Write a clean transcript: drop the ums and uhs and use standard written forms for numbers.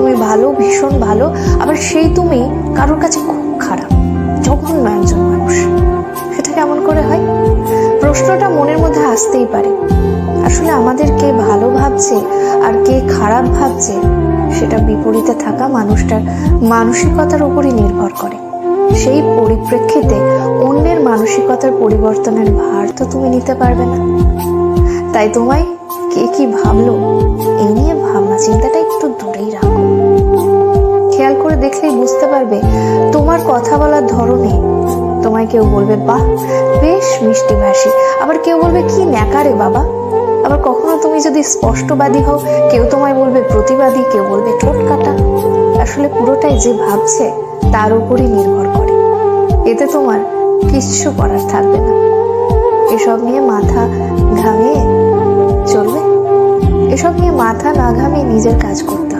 তুমি ভালো, ভীষণ ভালো, আবার সেই তুমি কারোর কাছে খুব খারাপ, জঘন্য একজন মানুষ। সেটা কেমন করে হয়? প্রশ্নটা মনের মধ্যে আসতেই পারে। আসলে আমাদের কে ভালো ভাবছে আর কে খারাপ ভাবছে সেটা বিপরীতে থাকা মানুষটার মানসিকতার উপরই নির্ভর করে। সেই পরিপ্রেক্ষিতে অন্যের মানসিকতার পরিবর্তনের ভার তো তুমি নিতে পারবে না। তাই তোমায় কে কি ভাবলো এই নিয়ে ভাবনা চিন্তাটা একটু দূরেই রাখো। খেয়াল করে দেখলেই বুঝতে পারবে তোমার কথা বলার ধরনে তোমায় কেউ বলবে বাহ বেশ মিষ্টি ভাষী, আবার কেউ বলবে কি ন্যাকারে বাবা। আবার কখনো তুমি যদি স্পষ্টবাদী হও, কেউ তোমায় বলবে প্রতিবাদী, কেউ বলবে ঠোঁট কাটা। আসলে পুরোটাই যে ভাবছে তার উপরই নির্ভর করে। এতে তোমার কিচ্ছু করার থাকবে না। এসব নিয়ে মাথা ঘামিয়ে চলবে, এসব নিয়ে মাথা না ঘামিয়ে নিজের কাজ করতে